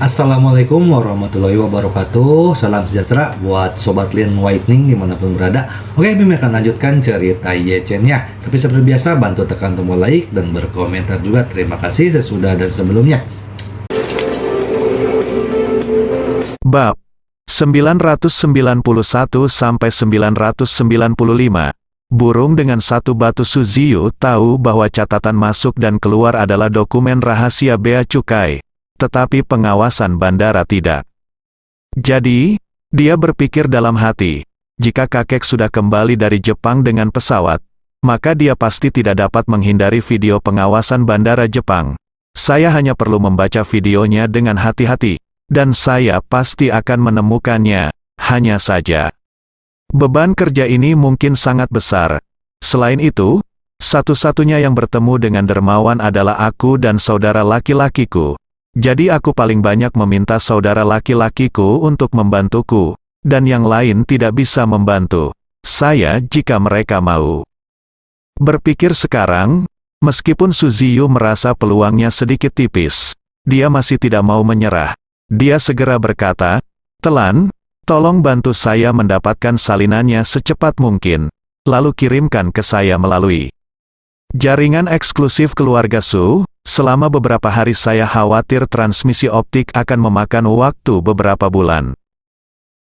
Assalamualaikum warahmatullahi wabarakatuh. Salam sejahtera buat Sobat Lin Whitening dimanapun berada. Oke, Bim akan lanjutkan cerita Yechen-nya. Tapi seperti biasa, bantu tekan tombol like dan berkomentar juga. Terima kasih sesudah dan sebelumnya. Bab 991 sampai 995. Burung dengan satu batu. Suziyu tahu bahwa catatan masuk dan keluar adalah dokumen rahasia bea cukai, tetapi pengawasan bandara tidak. Jadi, dia berpikir dalam hati, jika kakek sudah kembali dari Jepang dengan pesawat, maka dia pasti tidak dapat menghindari video pengawasan bandara Jepang. Saya hanya perlu membaca videonya dengan hati-hati, dan saya pasti akan menemukannya. Hanya saja, beban kerja ini mungkin sangat besar. Selain itu, satu-satunya yang bertemu dengan dermawan adalah aku dan saudara laki-lakiku. Jadi aku paling banyak meminta saudara laki-lakiku untuk membantuku, dan yang lain tidak bisa membantu saya jika mereka mau. Berpikir sekarang, meskipun Suziyu merasa peluangnya sedikit tipis, dia masih tidak mau menyerah. Dia segera berkata, "Telan, tolong bantu saya mendapatkan salinannya secepat mungkin, lalu kirimkan ke saya melalui jaringan eksklusif keluarga Su. Selama beberapa hari saya khawatir transmisi optik akan memakan waktu beberapa bulan.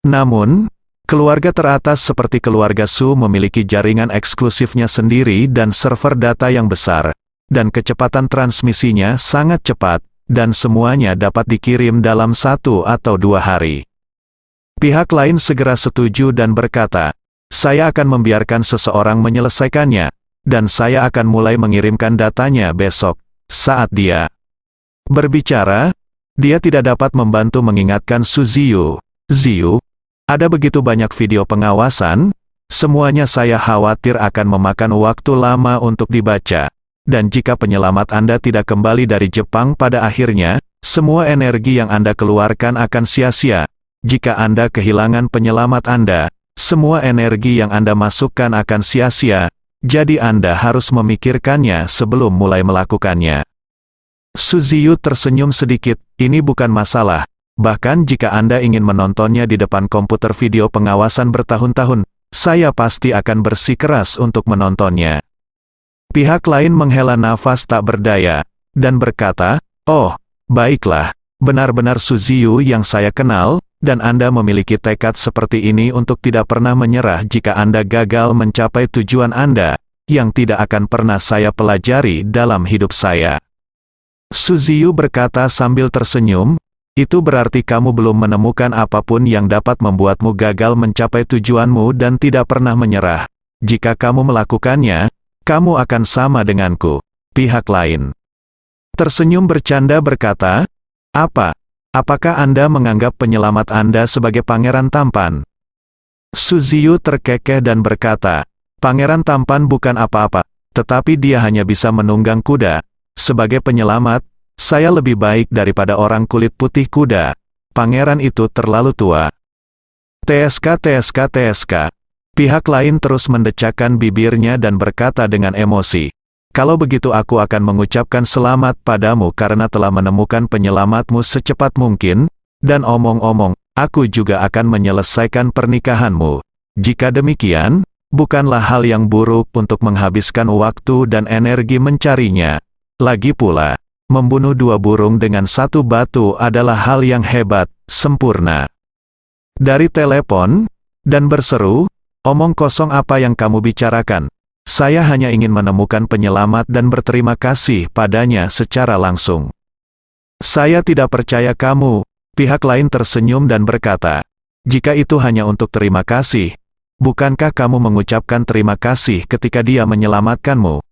Namun, keluarga teratas seperti keluarga Su memiliki jaringan eksklusifnya sendiri dan server data yang besar, dan kecepatan transmisinya sangat cepat, dan semuanya dapat dikirim dalam 1 atau 2 hari. Pihak lain segera setuju dan berkata, saya akan membiarkan seseorang menyelesaikannya, dan saya akan mulai mengirimkan datanya besok. Saat dia berbicara, dia tidak dapat membantu mengingatkan Suziyu. Ziyu, ada begitu banyak video pengawasan, semuanya saya khawatir akan memakan waktu lama untuk dibaca. Dan jika penyelamat Anda tidak kembali dari Jepang pada akhirnya, semua energi yang Anda keluarkan akan sia-sia. Jika Anda kehilangan penyelamat Anda, semua energi yang Anda masukkan akan sia-sia. Jadi Anda harus memikirkannya sebelum mulai melakukannya. Suziyu tersenyum sedikit, ini bukan masalah. Bahkan jika Anda ingin menontonnya di depan komputer video pengawasan bertahun-tahun, saya pasti akan bersikeras untuk menontonnya. Pihak lain menghela nafas tak berdaya, dan berkata, oh, baiklah, benar-benar Suziyu yang saya kenal, dan Anda memiliki tekad seperti ini untuk tidak pernah menyerah jika Anda gagal mencapai tujuan Anda, yang tidak akan pernah saya pelajari dalam hidup saya. Suziyu berkata sambil tersenyum, itu berarti kamu belum menemukan apapun yang dapat membuatmu gagal mencapai tujuanmu dan tidak pernah menyerah. Jika kamu melakukannya, kamu akan sama denganku. Pihak lain tersenyum bercanda berkata, apa? Apakah Anda menganggap penyelamat Anda sebagai pangeran tampan? Suziyu terkekeh dan berkata, pangeran tampan bukan apa-apa, tetapi dia hanya bisa menunggang kuda. Sebagai penyelamat, saya lebih baik daripada orang kulit putih kuda. Pangeran itu terlalu tua. TSK. Pihak lain terus mendecakkan bibirnya dan berkata dengan emosi, kalau begitu aku akan mengucapkan selamat padamu karena telah menemukan penyelamatmu secepat mungkin, dan omong-omong, aku juga akan menyelesaikan pernikahanmu. Jika demikian, bukanlah hal yang buruk untuk menghabiskan waktu dan energi mencarinya. Lagi pula, membunuh 2 burung dengan 1 batu adalah hal yang hebat, sempurna. Dari telepon, dan berseru, omong kosong apa yang kamu bicarakan? Saya hanya ingin menemukan penyelamat dan berterima kasih padanya secara langsung. Saya tidak percaya kamu. Pihak lain tersenyum dan berkata, jika itu hanya untuk terima kasih, bukankah kamu mengucapkan terima kasih ketika dia menyelamatkanmu?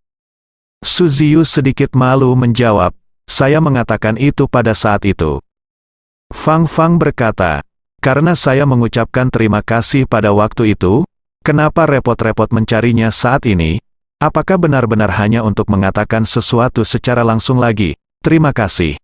Suziyu sedikit malu menjawab, saya mengatakan itu pada saat itu. Fang berkata, karena saya mengucapkan terima kasih pada waktu itu, kenapa repot-repot mencarinya saat ini? Apakah benar-benar hanya untuk mengatakan sesuatu secara langsung lagi? Terima kasih.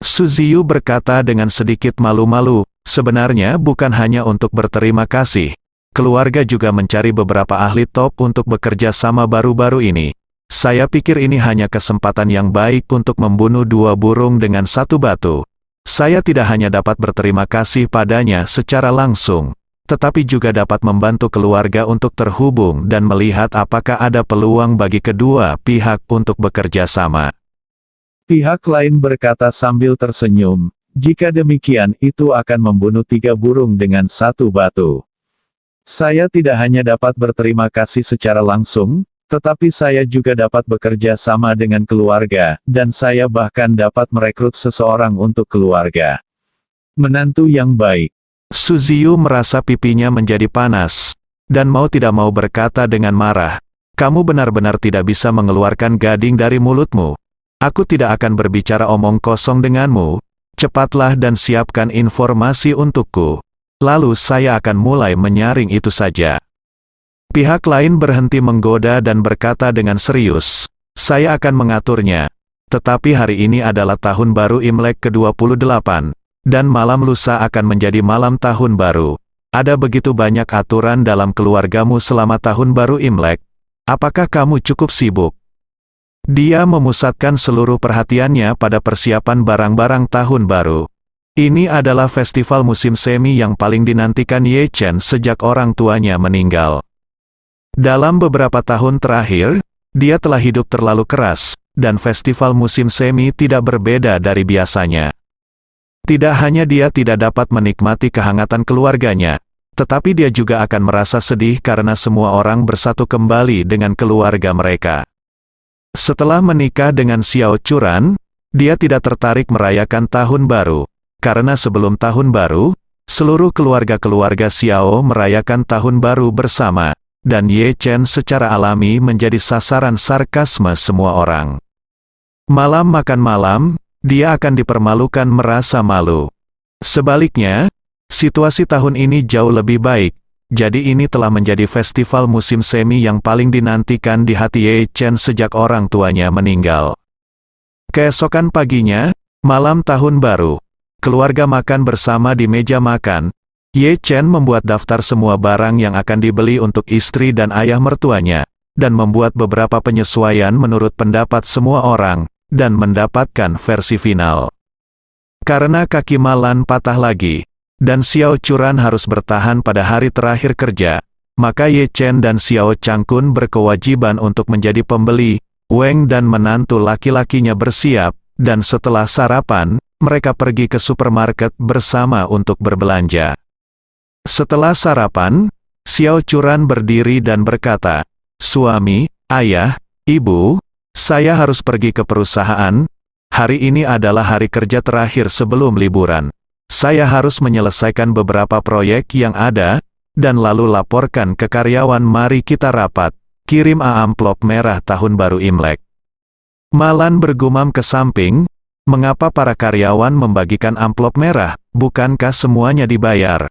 Suziyu berkata dengan sedikit malu-malu, sebenarnya bukan hanya untuk berterima kasih. Keluarga juga mencari beberapa ahli top untuk bekerja sama baru-baru ini. Saya pikir ini hanya kesempatan yang baik untuk membunuh 2 burung dengan 1 batu. Saya tidak hanya dapat berterima kasih padanya secara langsung, tetapi juga dapat membantu keluarga untuk terhubung dan melihat apakah ada peluang bagi kedua pihak untuk bekerja sama. Pihak lain berkata sambil tersenyum, jika demikian itu akan membunuh 3 burung dengan 1 batu. Saya tidak hanya dapat berterima kasih secara langsung, tetapi saya juga dapat bekerja sama dengan keluarga, dan saya bahkan dapat merekrut seseorang untuk keluarga. Menantu yang baik. Suziyu merasa pipinya menjadi panas, dan mau tidak mau berkata dengan marah, "Kamu benar-benar tidak bisa mengeluarkan gading dari mulutmu. Aku tidak akan berbicara omong kosong denganmu. Cepatlah dan siapkan informasi untukku. Lalu saya akan mulai menyaring itu saja." Pihak lain berhenti menggoda dan berkata dengan serius, "Saya akan mengaturnya. Tetapi hari ini adalah tahun baru Imlek ke-28, dan malam lusa akan menjadi malam tahun baru. Ada begitu banyak aturan dalam keluargamu selama tahun baru Imlek. Apakah kamu cukup sibuk?" Dia memusatkan seluruh perhatiannya pada persiapan barang-barang tahun baru. Ini adalah festival musim semi yang paling dinantikan Ye Chen sejak orang tuanya meninggal. Dalam beberapa tahun terakhir, dia telah hidup terlalu keras, dan festival musim semi tidak berbeda dari biasanya. Tidak hanya dia tidak dapat menikmati kehangatan keluarganya, tetapi dia juga akan merasa sedih karena semua orang bersatu kembali dengan keluarga mereka. Setelah menikah dengan Xiao Churan, dia tidak tertarik merayakan tahun baru. Karena sebelum tahun baru, seluruh keluarga-keluarga Xiao merayakan tahun baru bersama, dan Ye Chen secara alami menjadi sasaran sarkasme semua orang. Malam makan malam, dia akan dipermalukan merasa malu. Sebaliknya, situasi tahun ini jauh lebih baik, jadi ini telah menjadi festival musim semi yang paling dinantikan di hati Ye Chen sejak orang tuanya meninggal. Keesokan paginya, malam tahun baru, keluarga makan bersama di meja makan. Ye Chen membuat daftar semua barang yang akan dibeli untuk istri dan ayah mertuanya, dan membuat beberapa penyesuaian menurut pendapat semua orang, dan mendapatkan versi final. Karena kaki Malan patah lagi, dan Xiao Churan harus bertahan pada hari terakhir kerja, maka Ye Chen dan Xiao Changkun berkewajiban untuk menjadi pembeli. Weng dan menantu laki-lakinya bersiap, dan setelah sarapan, mereka pergi ke supermarket bersama untuk berbelanja. Setelah sarapan, Xiao Churan berdiri dan berkata, "Suami, ayah, ibu, saya harus pergi ke perusahaan. Hari ini adalah hari kerja terakhir sebelum liburan. Saya harus menyelesaikan beberapa proyek yang ada, dan lalu laporkan ke karyawan. Mari kita rapat, kirim amplop merah tahun baru Imlek." Malan bergumam ke samping, "Mengapa para karyawan membagikan amplop merah, bukankah semuanya dibayar?"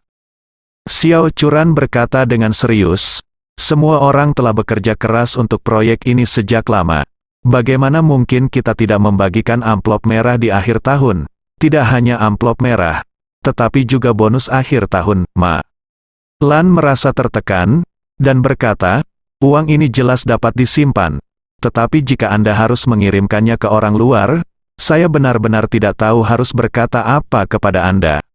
Xiao Churan berkata dengan serius, "Semua orang telah bekerja keras untuk proyek ini sejak lama. Bagaimana mungkin kita tidak membagikan amplop merah di akhir tahun? Tidak hanya amplop merah, tetapi juga bonus akhir tahun, Ma." Lan merasa tertekan, dan berkata, "Uang ini jelas dapat disimpan. Tetapi jika Anda harus mengirimkannya ke orang luar, saya benar-benar tidak tahu harus berkata apa kepada Anda."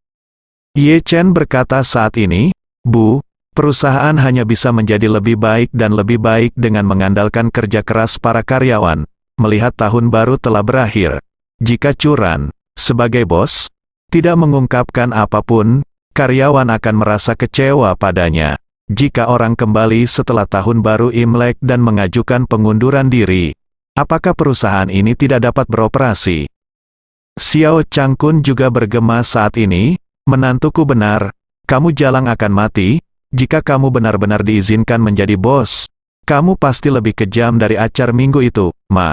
Ye Chen berkata saat ini, "Bu, perusahaan hanya bisa menjadi lebih baik dan lebih baik dengan mengandalkan kerja keras para karyawan. Melihat tahun baru telah berakhir. Jika Churan, sebagai bos, tidak mengungkapkan apapun, karyawan akan merasa kecewa padanya. Jika orang kembali setelah tahun baru Imlek dan mengajukan pengunduran diri, apakah perusahaan ini tidak dapat beroperasi?" Xiao Changkun juga bergema saat ini, "Menantuku benar, kamu jalang akan mati. Jika kamu benar-benar diizinkan menjadi bos, kamu pasti lebih kejam dari acar minggu itu, Ma."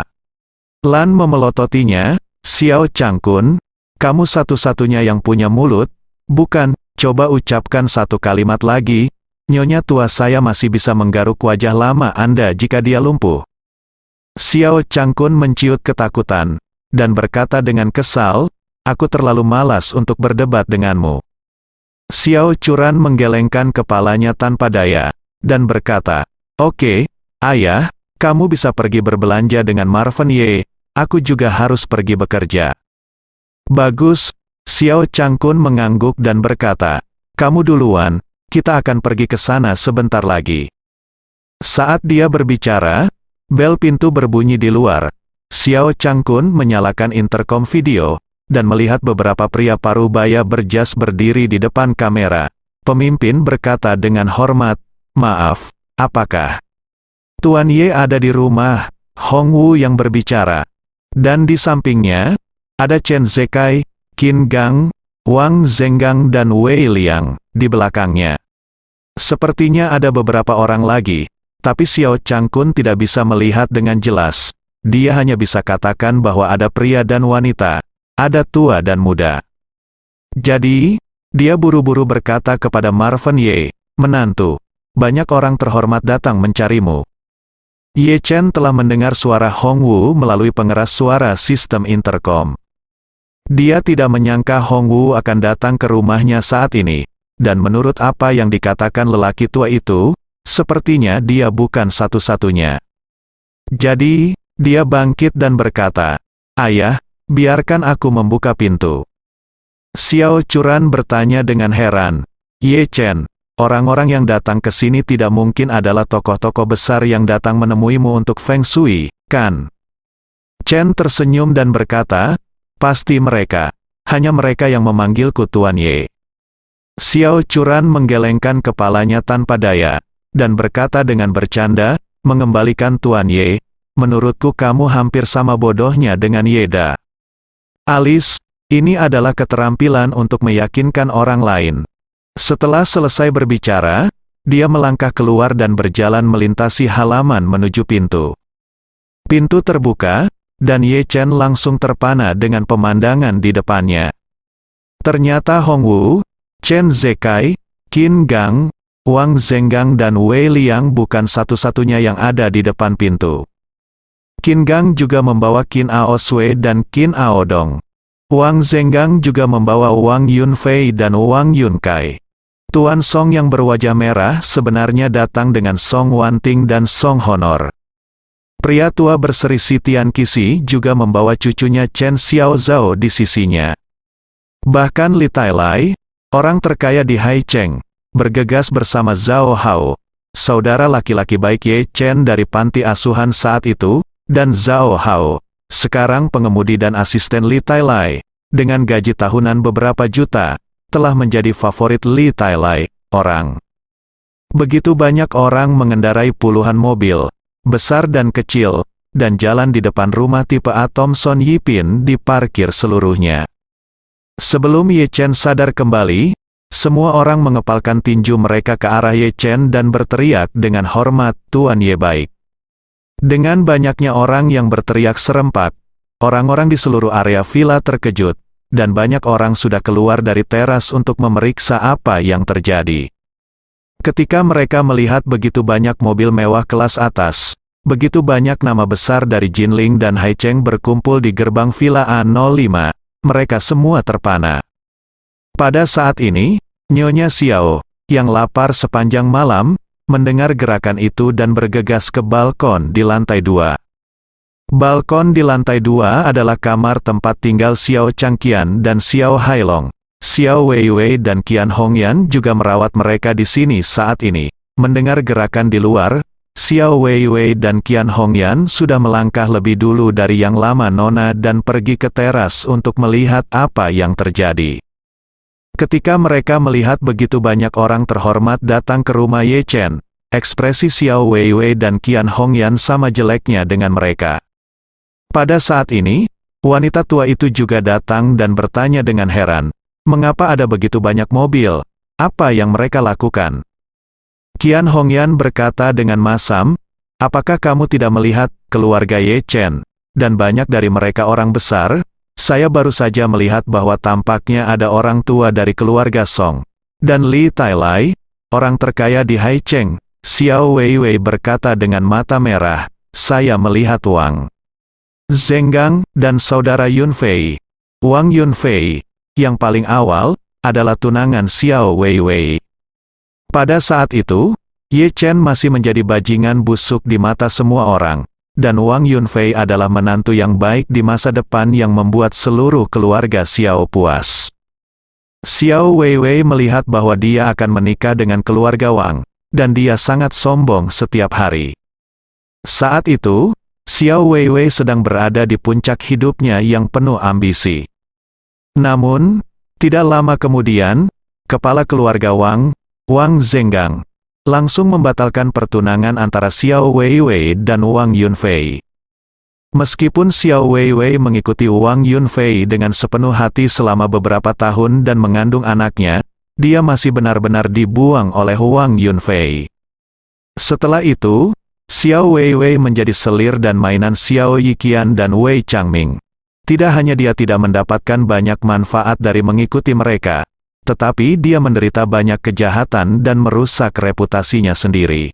Lan memelototinya, "Xiao Changkun, kamu satu-satunya yang punya mulut, bukan? Coba ucapkan satu kalimat lagi. Nyonya tua saya masih bisa menggaruk wajah lama Anda jika dia lumpuh." Xiao Changkun menciut ketakutan, dan berkata dengan kesal, "Aku terlalu malas untuk berdebat denganmu." Xiao Churan menggelengkan kepalanya tanpa daya, dan berkata, "Oke, ayah, kamu bisa pergi berbelanja dengan Marvin Ye, aku juga harus pergi bekerja." "Bagus, Xiao Changkun mengangguk dan berkata, "Kamu duluan, kita akan pergi ke sana sebentar lagi." Saat dia berbicara, bel pintu berbunyi di luar. Xiao Changkun menyalakan intercom video, dan melihat beberapa pria parubaya berjas berdiri di depan kamera. Pemimpin berkata dengan hormat, "Maaf, apakah Tuan Ye ada di rumah?" Hong Wu yang berbicara. Dan di sampingnya, ada Chen Zekai, Qin Gang, Wang Zenggang dan Wei Liang di belakangnya. Sepertinya ada beberapa orang lagi, tapi Xiao Changkun tidak bisa melihat dengan jelas. Dia hanya bisa katakan bahwa ada pria dan wanita, ada tua dan muda. Jadi, dia buru-buru berkata kepada Marvin Ye, "Menantu, banyak orang terhormat datang mencarimu." Ye Chen telah mendengar suara Hong Wu melalui pengeras suara sistem intercom. Dia tidak menyangka Hong Wu akan datang ke rumahnya saat ini, dan menurut apa yang dikatakan lelaki tua itu, sepertinya dia bukan satu-satunya. Jadi, dia bangkit dan berkata, "Ayah, biarkan aku membuka pintu." Xiao Churan bertanya dengan heran, "Ye Chen, orang-orang yang datang ke sini tidak mungkin adalah tokoh-tokoh besar yang datang menemuimu untuk Feng Shui, kan?" Chen tersenyum dan berkata, "Pasti mereka. Hanya mereka yang memanggilku Tuan Ye." Xiao Churan menggelengkan kepalanya tanpa daya, dan berkata dengan bercanda, mengembalikan Tuan Ye, "Menurutku kamu hampir sama bodohnya dengan Yeda. Alice, ini adalah keterampilan untuk meyakinkan orang lain." Setelah selesai berbicara, dia melangkah keluar dan berjalan melintasi halaman menuju pintu. Pintu terbuka, dan Ye Chen langsung terpana dengan pemandangan di depannya. Ternyata Hong Wu, Chen Zekai, Qin Gang, Wang Zenggang dan Wei Liang bukan satu-satunya yang ada di depan pintu. Qin Gang juga membawa Qin Ao Sui dan Qin Ao Dong. Wang Zenggang juga membawa Wang Yunfei dan Wang Yunkai. Tuan Song yang berwajah merah sebenarnya datang dengan Song Wanting dan Song Honor. Pria tua berseri Tian Qixi juga membawa cucunya Chen Xiao Zhao di sisinya. Bahkan Li Tailai, orang terkaya di Haicheng, bergegas bersama Zhao Hao, saudara laki-laki baik Ye Chen dari panti asuhan saat itu, dan Zhao Hao, sekarang pengemudi dan asisten Li Tailai, dengan gaji tahunan beberapa juta, telah menjadi favorit Li Tailai, orang. Begitu banyak orang mengendarai puluhan mobil, besar dan kecil, dan jalan di depan rumah tipe A Thomson Yipin diparkir seluruhnya. Sebelum Ye Chen sadar kembali, semua orang mengepalkan tinju mereka ke arah Ye Chen dan berteriak dengan hormat, "Tuan Ye baik." Dengan banyaknya orang yang berteriak serempak, orang-orang di seluruh area villa terkejut, dan banyak orang sudah keluar dari teras untuk memeriksa apa yang terjadi. Ketika mereka melihat begitu banyak mobil mewah kelas atas, begitu banyak nama besar dari Jinling dan Haicheng berkumpul di gerbang Villa A05, mereka semua terpana. Pada saat ini, Nyonya Xiao, yang lapar sepanjang malam, mendengar gerakan itu dan bergegas ke balkon di lantai 2. Balkon di lantai 2 adalah kamar tempat tinggal Xiao Changqian dan Xiao Hailong. Xiao Weiwei dan Qian Hongyan juga merawat mereka di sini saat ini. Mendengar gerakan di luar, Xiao Weiwei dan Qian Hongyan sudah melangkah lebih dulu dari yang lama nona dan pergi ke teras untuk melihat apa yang terjadi. Ketika mereka melihat begitu banyak orang terhormat datang ke rumah Ye Chen, ekspresi Xiao Weiwei dan Qian Hongyan sama jeleknya dengan mereka. Pada saat ini, wanita tua itu juga datang dan bertanya dengan heran, "Mengapa ada begitu banyak mobil? Apa yang mereka lakukan?" Qian Hongyan berkata dengan masam, "Apakah kamu tidak melihat keluarga Ye Chen, dan banyak dari mereka orang besar? Saya baru saja melihat bahwa tampaknya ada orang tua dari keluarga Song. Dan Li Tailai, orang terkaya di Haicheng." Xiao Weiwei berkata dengan mata merah, "Saya melihat Wang Zenggang dan saudara Yunfei." Wang Yunfei, yang paling awal, adalah tunangan Xiao Weiwei. Pada saat itu, Ye Chen masih menjadi bajingan busuk di mata semua orang, dan Wang Yunfei adalah menantu yang baik di masa depan yang membuat seluruh keluarga Xiao puas. Xiao Weiwei melihat bahwa dia akan menikah dengan keluarga Wang, dan dia sangat sombong setiap hari. Saat itu, Xiao Weiwei sedang berada di puncak hidupnya yang penuh ambisi. Namun, tidak lama kemudian, kepala keluarga Wang, Wang Zhenggang, langsung membatalkan pertunangan antara Xiao Weiwei dan Wang Yunfei. Meskipun Xiao Weiwei mengikuti Wang Yunfei dengan sepenuh hati selama beberapa tahun dan mengandung anaknya, dia masih benar-benar dibuang oleh Wang Yunfei. Setelah itu, Xiao Weiwei menjadi selir dan mainan Xiao Yiqian dan Wei Changming. Tidak hanya dia tidak mendapatkan banyak manfaat dari mengikuti mereka, tetapi dia menderita banyak kejahatan dan merusak reputasinya sendiri.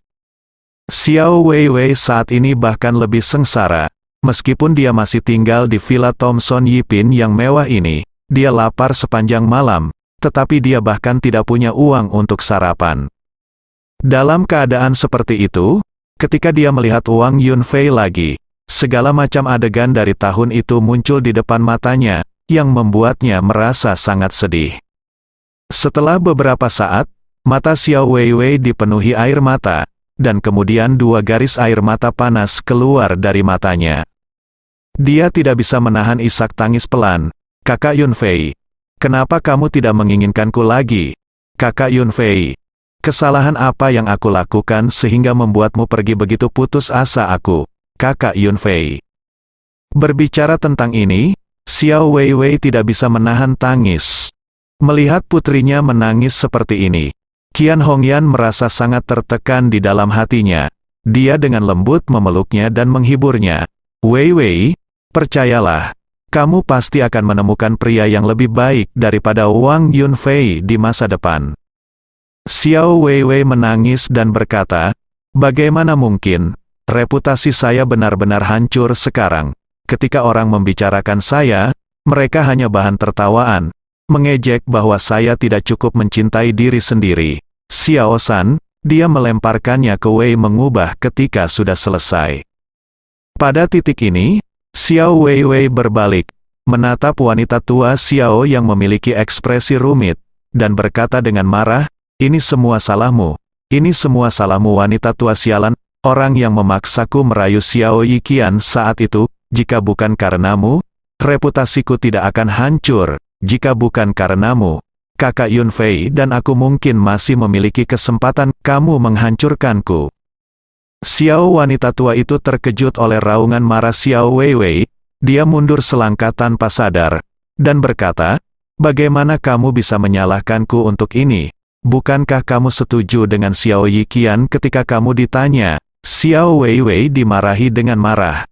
Xiao Weiwei saat ini bahkan lebih sengsara. Meskipun dia masih tinggal di Villa Thomson Yipin yang mewah ini, dia lapar sepanjang malam, tetapi dia bahkan tidak punya uang untuk sarapan. Dalam keadaan seperti itu, ketika dia melihat Wang Yunfei lagi, segala macam adegan dari tahun itu muncul di depan matanya, yang membuatnya merasa sangat sedih. Setelah beberapa saat, mata Xiao Weiwei dipenuhi air mata, dan kemudian dua garis air mata panas keluar dari matanya. Dia tidak bisa menahan isak tangis pelan. "Kakak Yunfei, kenapa kamu tidak menginginkanku lagi? Kakak Yunfei, kesalahan apa yang aku lakukan sehingga membuatmu pergi begitu putus asa aku, Kakak Yunfei?" Berbicara tentang ini, Xiao Weiwei tidak bisa menahan tangis. Melihat putrinya menangis seperti ini, Qian Hongyan merasa sangat tertekan di dalam hatinya. Dia dengan lembut memeluknya dan menghiburnya. "Weiwei, percayalah, kamu pasti akan menemukan pria yang lebih baik daripada Wang Yunfei di masa depan." Xiao Weiwei menangis dan berkata, "Bagaimana mungkin, reputasi saya benar-benar hancur sekarang. Ketika orang membicarakan saya, mereka hanya bahan tertawaan, mengejek bahwa saya tidak cukup mencintai diri sendiri. Xiao San," dia melemparkannya ke Wei mengubah ketika sudah selesai. Pada titik ini, Xiao Weiwei berbalik, menatap wanita tua Xiao yang memiliki ekspresi rumit, dan berkata dengan marah, "Ini semua salahmu. Ini semua salahmu wanita tua sialan, orang yang memaksaku merayu Xiao Yiqian saat itu. Jika bukan karenamu, reputasiku tidak akan hancur. Jika bukan karenamu, Kakak Yunfei dan aku mungkin masih memiliki kesempatan. Kamu menghancurkanku." Xiao wanita tua itu terkejut oleh raungan marah Xiao Weiwei. Dia mundur selangkah tanpa sadar, dan berkata, "Bagaimana kamu bisa menyalahkanku untuk ini? Bukankah kamu setuju dengan Xiao Yiqian ketika kamu ditanya?" Xiao Weiwei dimarahi dengan marah.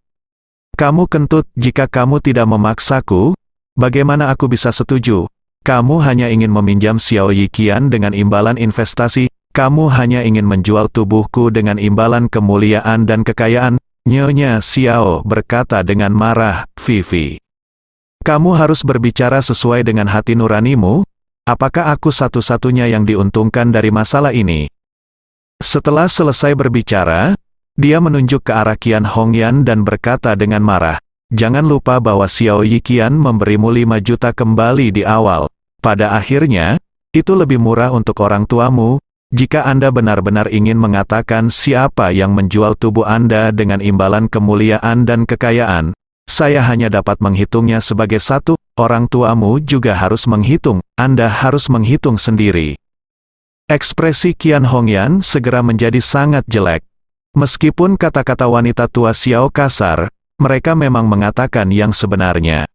"Kamu kentut, jika kamu tidak memaksaku, bagaimana aku bisa setuju? Kamu hanya ingin meminjam Xiao Yiqian dengan imbalan investasi, kamu hanya ingin menjual tubuhku dengan imbalan kemuliaan dan kekayaan." Nyonya Xiao berkata dengan marah, "Vivi, kamu harus berbicara sesuai dengan hati nuranimu. Apakah aku satu-satunya yang diuntungkan dari masalah ini?" Setelah selesai berbicara, dia menunjuk ke arah Qian Hongyan dan berkata dengan marah, "Jangan lupa bahwa Xiao Yiqian memberimu 5 juta kembali di awal. Pada akhirnya, itu lebih murah untuk orang tuamu. Jika Anda benar-benar ingin mengatakan siapa yang menjual tubuh Anda dengan imbalan kemuliaan dan kekayaan, saya hanya dapat menghitungnya sebagai satu. Orang tuamu juga harus menghitung, Anda harus menghitung sendiri." Ekspresi Qian Hongyan segera menjadi sangat jelek. Meskipun kata-kata wanita tua Xiao kasar, mereka memang mengatakan yang sebenarnya.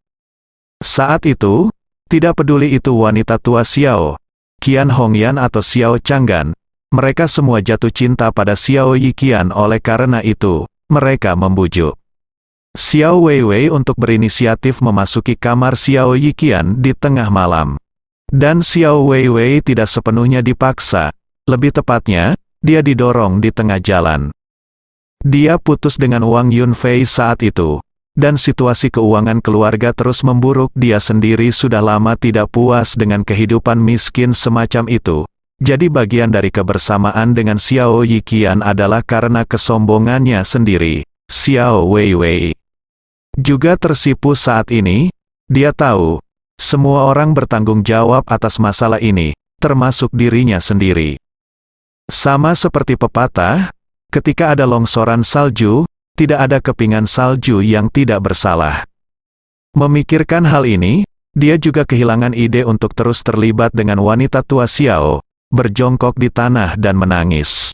Saat itu, tidak peduli itu wanita tua Xiao, Qian Hongyan atau Xiao Changgan, mereka semua jatuh cinta pada Xiao Yiqian. Oleh karena itu, mereka membujuk Xiao Weiwei untuk berinisiatif memasuki kamar Xiao Yiqian di tengah malam. Dan Xiao Weiwei tidak sepenuhnya dipaksa, lebih tepatnya, dia didorong di tengah jalan. Dia putus dengan Wang Yunfei saat itu, dan situasi keuangan keluarga terus memburuk. Dia sendiri sudah lama tidak puas dengan kehidupan miskin semacam itu. Jadi bagian dari kebersamaan dengan Xiao Yiqian adalah karena kesombongannya sendiri. Xiao Weiwei. Juga tersipu saat ini, dia tahu, semua orang bertanggung jawab atas masalah ini, termasuk dirinya sendiri. Sama seperti pepatah, ketika ada longsoran salju, tidak ada kepingan salju yang tidak bersalah. Memikirkan hal ini, dia juga kehilangan ide untuk terus terlibat dengan wanita tua Xiao, berjongkok di tanah dan menangis.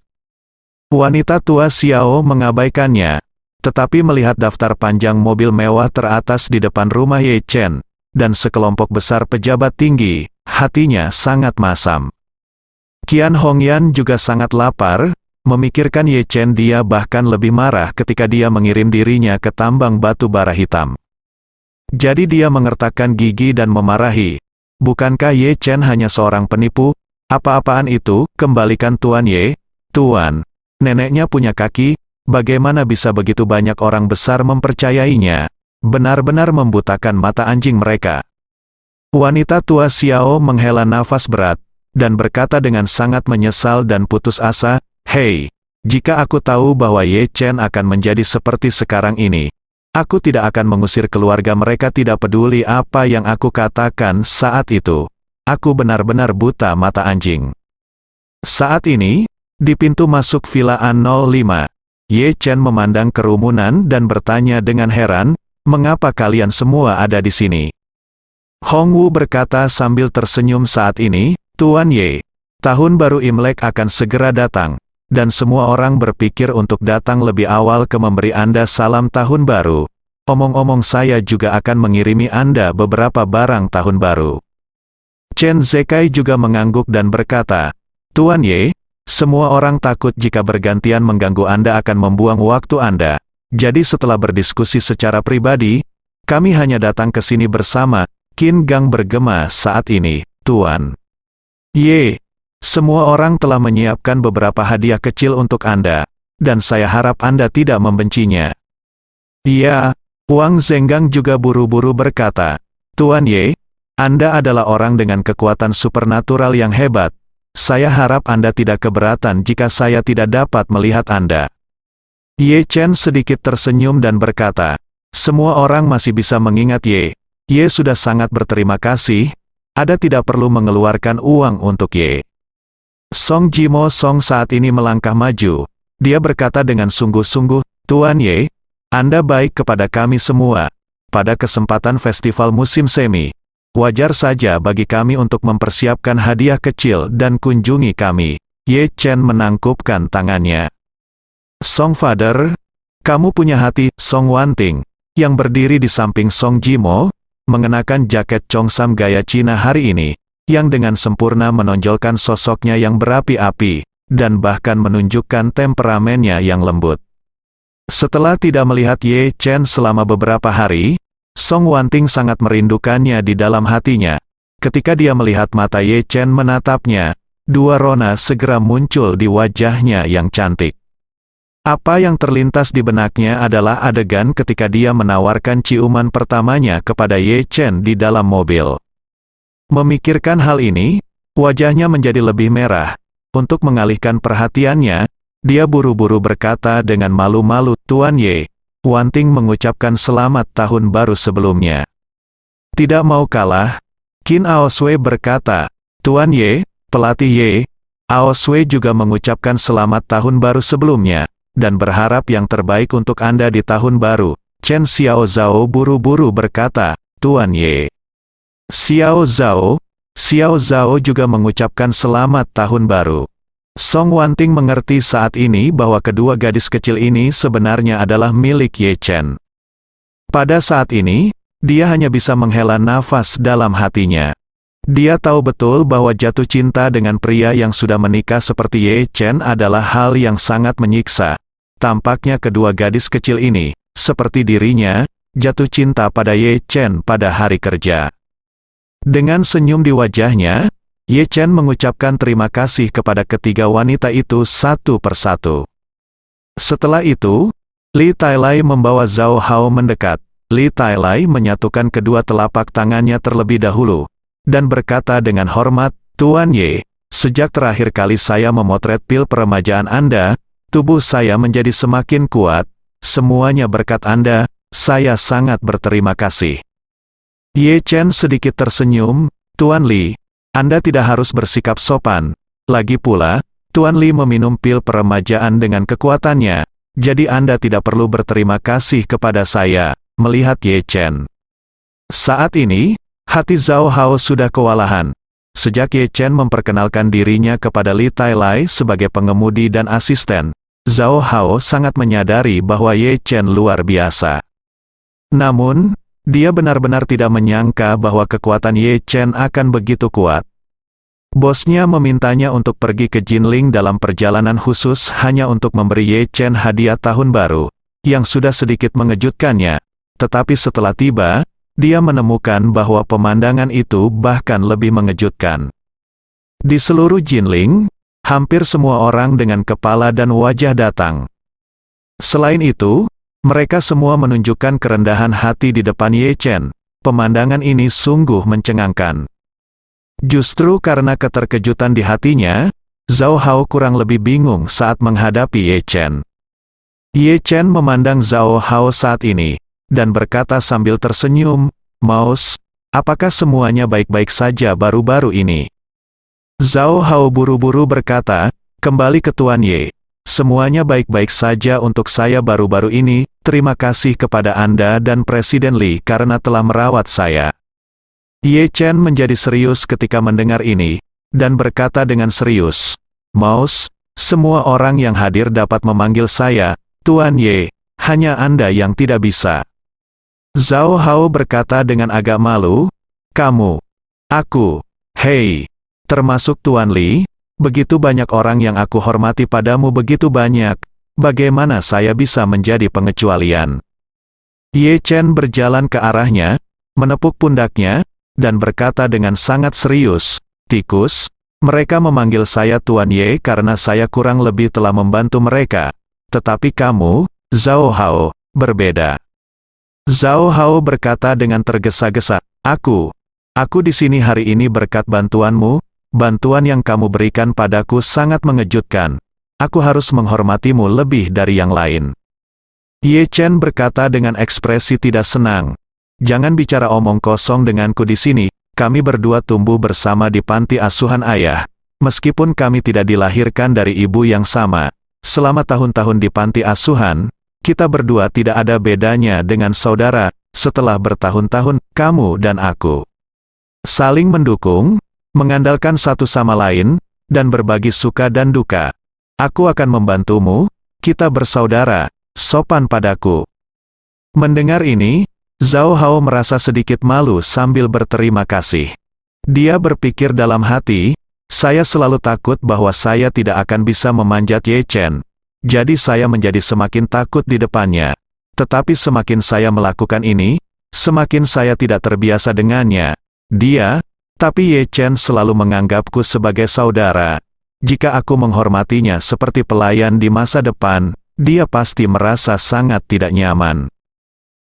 Wanita tua Xiao mengabaikannya, tetapi melihat daftar panjang mobil mewah teratas di depan rumah Ye Chen, dan sekelompok besar pejabat tinggi, hatinya sangat masam. Qian Hongyan juga sangat lapar, memikirkan Ye Chen. Dia bahkan lebih marah ketika dia mengirim dirinya ke tambang batu bara hitam. Jadi dia mengertakkan gigi dan memarahi. Bukankah Ye Chen hanya seorang penipu? Apa-apaan itu? Kembalikan Tuan Ye. Tuan, neneknya punya kaki, bagaimana bisa begitu banyak orang besar mempercayainya? Benar-benar membutakan mata anjing mereka. Wanita tua Xiao menghela nafas berat, dan berkata dengan sangat menyesal dan putus asa, "Hei, jika aku tahu bahwa Ye Chen akan menjadi seperti sekarang ini, aku tidak akan mengusir keluarga mereka. Tidak peduli apa yang aku katakan saat itu. Aku benar-benar buta mata anjing." Saat ini, di pintu masuk Villa A05, Ye Chen memandang kerumunan dan bertanya dengan heran, "Mengapa kalian semua ada di sini?" Hong Wu berkata sambil tersenyum saat ini, "Tuan Ye, tahun baru Imlek akan segera datang, dan semua orang berpikir untuk datang lebih awal ke memberi Anda salam tahun baru. Omong-omong saya juga akan mengirimi Anda beberapa barang tahun baru." Chen Zekai juga mengangguk dan berkata, "Tuan Ye, semua orang takut jika bergantian mengganggu Anda akan membuang waktu Anda. Jadi setelah berdiskusi secara pribadi, kami hanya datang ke sini bersama." Qin Gang bergema saat ini, "Tuan Ye, semua orang telah menyiapkan beberapa hadiah kecil untuk Anda, dan saya harap Anda tidak membencinya." "Iya." Wang Zenggang juga buru-buru berkata, "Tuan Ye, Anda adalah orang dengan kekuatan supernatural yang hebat. Saya harap Anda tidak keberatan jika saya tidak dapat melihat Anda." Ye Chen sedikit tersenyum dan berkata, "Semua orang masih bisa mengingat Ye. Ye sudah sangat berterima kasih. Ada tidak perlu mengeluarkan uang untuk Ye." Song Jimo Song saat ini melangkah maju. Dia berkata dengan sungguh-sungguh, "Tuan Ye, Anda baik kepada kami semua. Pada kesempatan festival musim semi, wajar saja bagi kami untuk mempersiapkan hadiah kecil dan kunjungi kami." Ye Chen menangkupkan tangannya. "Song Father, kamu punya hati." Song Wanting, yang berdiri di samping Song Jimo, mengenakan jaket Chongsam gaya Cina hari ini, yang dengan sempurna menonjolkan sosoknya yang berapi-api, dan bahkan menunjukkan temperamennya yang lembut. Setelah tidak melihat Ye Chen selama beberapa hari, Song Wanting sangat merindukannya di dalam hatinya. Ketika dia melihat mata Ye Chen menatapnya, dua rona segera muncul di wajahnya yang cantik. Apa yang terlintas di benaknya adalah adegan ketika dia menawarkan ciuman pertamanya kepada Ye Chen di dalam mobil. Memikirkan hal ini, wajahnya menjadi lebih merah. Untuk mengalihkan perhatiannya, dia buru-buru berkata dengan malu-malu, "Tuan Ye, Wanting mengucapkan selamat tahun baru sebelumnya." Tidak mau kalah, Qin Aoswei berkata, "Tuan Ye, pelatih Ye, Aoswei juga mengucapkan selamat tahun baru sebelumnya, dan berharap yang terbaik untuk Anda di tahun baru." Chen Xiao Zhao buru-buru berkata, "Tuan Ye." Xiao Zhao juga mengucapkan selamat tahun baru. Song Wanting mengerti saat ini bahwa kedua gadis kecil ini sebenarnya adalah milik Ye Chen. Pada saat ini, dia hanya bisa menghela nafas dalam hatinya. Dia tahu betul bahwa jatuh cinta dengan pria yang sudah menikah seperti Ye Chen adalah hal yang sangat menyiksa. Tampaknya kedua gadis kecil ini, seperti dirinya, jatuh cinta pada Ye Chen pada hari kerja. Dengan senyum di wajahnya, Ye Chen mengucapkan terima kasih kepada ketiga wanita itu satu persatu. Setelah itu, Li Tailai membawa Zhao Hao mendekat. Li Tailai menyatukan kedua telapak tangannya terlebih dahulu, dan berkata dengan hormat, "Tuan Ye, sejak terakhir kali saya memotret pil peremajaan Anda, tubuh saya menjadi semakin kuat. semuanya berkat Anda, saya sangat berterima kasih. Ye Chen sedikit tersenyum, Tuan Li, Anda tidak harus bersikap sopan. Lagi pula, Tuan Li meminum pil peremajaan dengan kekuatannya, jadi Anda tidak perlu berterima kasih kepada saya. Melihat Ye Chen saat ini, hati Zhao Hao sudah kewalahan. Sejak Ye Chen memperkenalkan dirinya kepada Li Tailai sebagai pengemudi dan asisten, Zhao Hao sangat menyadari bahwa Ye Chen luar biasa. Namun, dia benar-benar tidak menyangka bahwa kekuatan Ye Chen akan begitu kuat. Bosnya memintanya untuk pergi ke Jinling dalam perjalanan khusus hanya untuk memberi Ye Chen hadiah tahun baru, yang sudah sedikit mengejutkannya. Tetapi setelah tiba, dia menemukan bahwa pemandangan itu bahkan lebih mengejutkan. Di seluruh Jinling, hampir semua orang dengan kepala dan wajah datang. Selain itu, mereka semua menunjukkan kerendahan hati di depan Ye Chen. Pemandangan ini sungguh mencengangkan. Justru karena keterkejutan di hatinya, Zhao Hao kurang lebih bingung saat menghadapi Ye Chen. Ye Chen memandang Zhao Hao saat ini, dan berkata sambil tersenyum, "Maus, apakah semuanya baik-baik saja baru-baru ini?" Zhao Hao buru-buru berkata, "Kembali ke Tuan Ye. Semuanya baik-baik saja untuk saya baru-baru ini, terima kasih kepada Anda dan Presiden Li karena telah merawat saya." Ye Chen menjadi serius ketika mendengar ini, dan berkata dengan serius, "Maus, semua orang yang hadir dapat memanggil saya, Tuan Ye, hanya Anda yang tidak bisa." Zhao Hao berkata dengan agak malu, "Kamu, aku, hei, termasuk Tuan Li, begitu banyak orang yang aku hormati padamu begitu banyak, bagaimana saya bisa menjadi pengecualian?" Ye Chen berjalan ke arahnya, menepuk pundaknya, dan berkata dengan sangat serius, "Tikus, mereka memanggil saya Tuan Ye karena saya kurang lebih telah membantu mereka. Tetapi kamu, Zhao Hao, berbeda." Zhao Hao berkata dengan tergesa-gesa, Aku di sini hari ini berkat bantuanmu, bantuan yang kamu berikan padaku sangat mengejutkan. Aku harus menghormatimu lebih dari yang lain." Ye Chen berkata dengan ekspresi tidak senang, "Jangan bicara omong kosong denganku di sini, kami berdua tumbuh bersama di panti asuhan ayah. Meskipun kami tidak dilahirkan dari ibu yang sama, selama tahun-tahun di panti asuhan, kita berdua tidak ada bedanya dengan saudara. Setelah bertahun-tahun, kamu dan aku saling mendukung, mengandalkan satu sama lain, dan berbagi suka dan duka. Aku akan membantumu, kita bersaudara, sopan padaku." Mendengar ini, Zhao Hao merasa sedikit malu sambil berterima kasih. Dia berpikir dalam hati, "Saya selalu takut bahwa saya tidak akan bisa memanjat Ye Chen. Jadi saya menjadi semakin takut di depannya. Tetapi semakin saya melakukan ini, semakin saya tidak terbiasa dengannya. Tapi Ye Chen selalu menganggapku sebagai saudara. Jika aku menghormatinya seperti pelayan di masa depan, dia pasti merasa sangat tidak nyaman."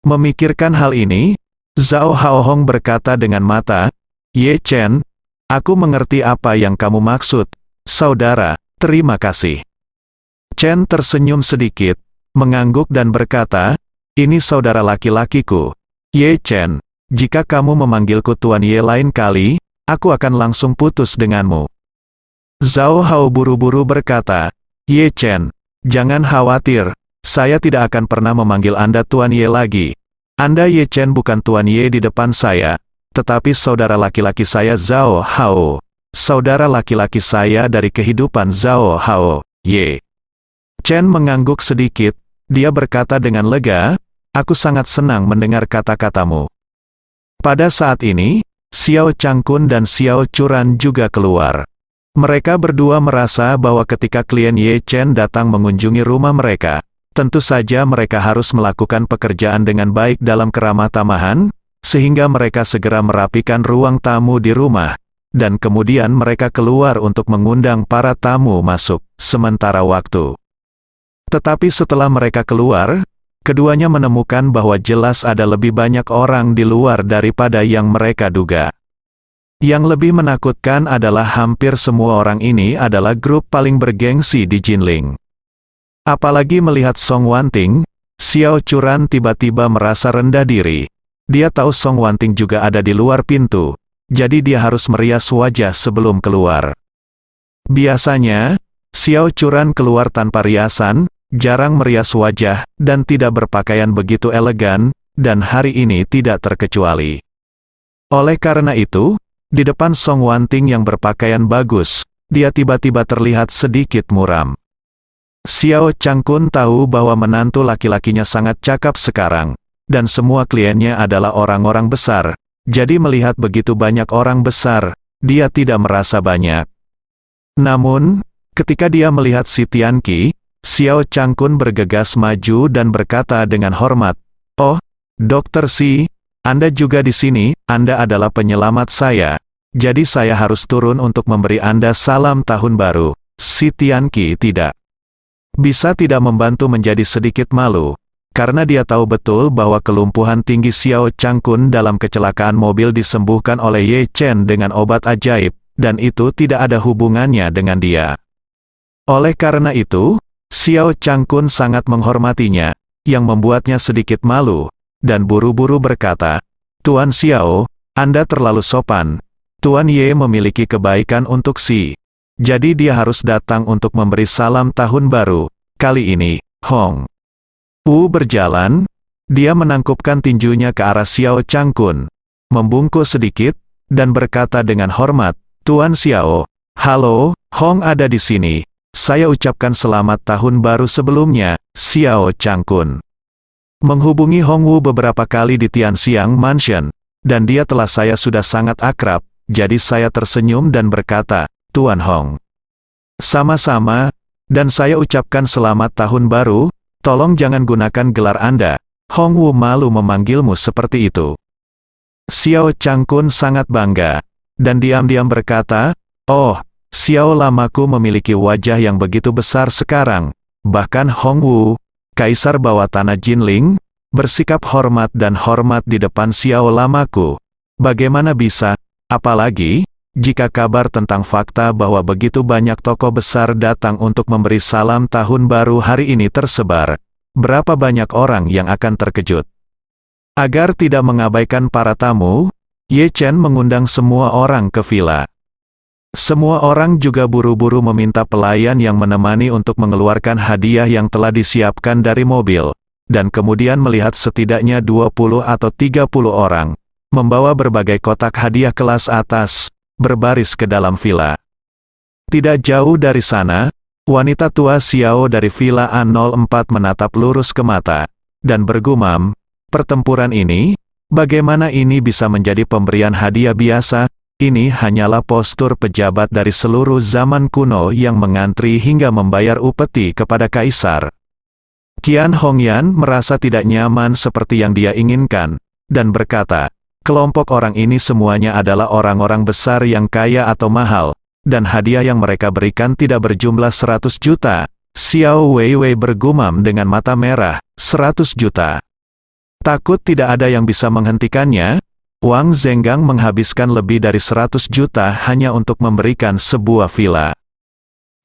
Memikirkan hal ini, Zhao Haohong berkata dengan mata, "Ye Chen, aku mengerti apa yang kamu maksud. Saudara, terima kasih." Chen tersenyum sedikit, mengangguk dan berkata, "Ini saudara laki-lakiku. Ye Chen, jika kamu memanggilku Tuan Ye lain kali, aku akan langsung putus denganmu." Zhao Hao buru-buru berkata, "Ye Chen, jangan khawatir, saya tidak akan pernah memanggil Anda Tuan Ye lagi. Anda Ye Chen bukan Tuan Ye di depan saya, tetapi saudara laki-laki saya Zhao Hao. Saudara laki-laki saya dari kehidupan Zhao Hao, Ye." Chen mengangguk sedikit, dia berkata dengan lega, "Aku sangat senang mendengar kata-katamu." Pada saat ini, Xiao Changkun dan Xiao Churan juga keluar. Mereka berdua merasa bahwa ketika klien Ye Chen datang mengunjungi rumah mereka, tentu saja mereka harus melakukan pekerjaan dengan baik dalam keramah tamahan, sehingga mereka segera merapikan ruang tamu di rumah, dan kemudian mereka keluar untuk mengundang para tamu masuk, sementara waktu. Tetapi setelah mereka keluar, keduanya menemukan bahwa jelas ada lebih banyak orang di luar daripada yang mereka duga. Yang lebih menakutkan adalah hampir semua orang ini adalah grup paling bergengsi di Jinling. Apalagi melihat Song Wanting, Xiao Churan tiba-tiba merasa rendah diri. Dia tahu Song Wanting juga ada di luar pintu, jadi dia harus merias wajah sebelum keluar. Biasanya, Xiao Churan keluar tanpa riasan, jarang merias wajah, dan tidak berpakaian begitu elegan, dan hari ini tidak terkecuali. Oleh karena itu, di depan Song Wanting yang berpakaian bagus, dia tiba-tiba terlihat sedikit muram. Xiao Changkun tahu bahwa menantu laki-lakinya sangat cakap sekarang, dan semua kliennya adalah orang-orang besar, jadi melihat begitu banyak orang besar, dia tidak merasa banyak. Namun, ketika dia melihat si Tianqi, Xiao Changkun bergegas maju dan berkata dengan hormat, "Oh, Dr. Si, Anda juga di sini, Anda adalah penyelamat saya, jadi saya harus turun untuk memberi Anda salam tahun baru." Si Tianqi bisa tidak membantu menjadi sedikit malu, karena dia tahu betul bahwa kelumpuhan tinggi Xiao Changkun dalam kecelakaan mobil disembuhkan oleh Ye Chen dengan obat ajaib, dan itu tidak ada hubungannya dengan dia. Oleh karena itu, Xiao Changkun sangat menghormatinya, yang membuatnya sedikit malu, dan buru-buru berkata, "Tuan Xiao, Anda terlalu sopan. Tuan Ye memiliki kebaikan untuk Si. Jadi dia harus datang untuk memberi salam tahun baru. Kali ini, Hong Wu berjalan, dia menangkupkan tinjunya ke arah Xiao Changkun, membungkuk sedikit, dan berkata dengan hormat, "Tuan Xiao, halo, Hong ada di sini. Saya ucapkan selamat tahun baru sebelumnya, Xiao Changkun. Menghubungi Hong Wu beberapa kali di Tianxiang Mansion, dan dia telah saya sudah sangat akrab, jadi saya tersenyum dan berkata, Tuan Hong. Sama-sama, dan saya ucapkan selamat tahun baru. Tolong jangan gunakan gelar Anda. Hong Wu malu memanggilmu seperti itu." Xiao Changkun sangat bangga, dan diam-diam berkata, "Oh, Xiao lamaku memiliki wajah yang begitu besar sekarang." Bahkan Hong Wu, kaisar bawah tanah Jinling, bersikap hormat dan hormat di depan Xiao lamaku. Bagaimana bisa, apalagi, jika kabar tentang fakta bahwa begitu banyak tokoh besar datang untuk memberi salam tahun baru hari ini tersebar, berapa banyak orang yang akan terkejut. Agar tidak mengabaikan para tamu, Ye Chen mengundang semua orang ke villa. Semua orang juga buru-buru meminta pelayan yang menemani untuk mengeluarkan hadiah yang telah disiapkan dari mobil, dan kemudian melihat setidaknya 20 atau 30 orang, membawa berbagai kotak hadiah kelas atas, berbaris ke dalam villa. Tidak jauh dari sana, wanita tua Xiao dari Villa A04 menatap lurus ke mata, dan bergumam, "Pertempuran ini, bagaimana ini bisa menjadi pemberian hadiah biasa? Ini hanyalah postur pejabat dari seluruh zaman kuno yang mengantri hingga membayar upeti kepada kaisar." Qian Hongyan merasa tidak nyaman seperti yang dia inginkan, dan berkata, "Kelompok orang ini semuanya adalah orang-orang besar yang kaya atau mahal, dan hadiah yang mereka berikan tidak berjumlah 100 juta. Xiao Weiwei bergumam dengan mata merah, 100 juta. Takut tidak ada yang bisa menghentikannya, Wang Zenggang menghabiskan lebih dari 100 juta hanya untuk memberikan sebuah villa.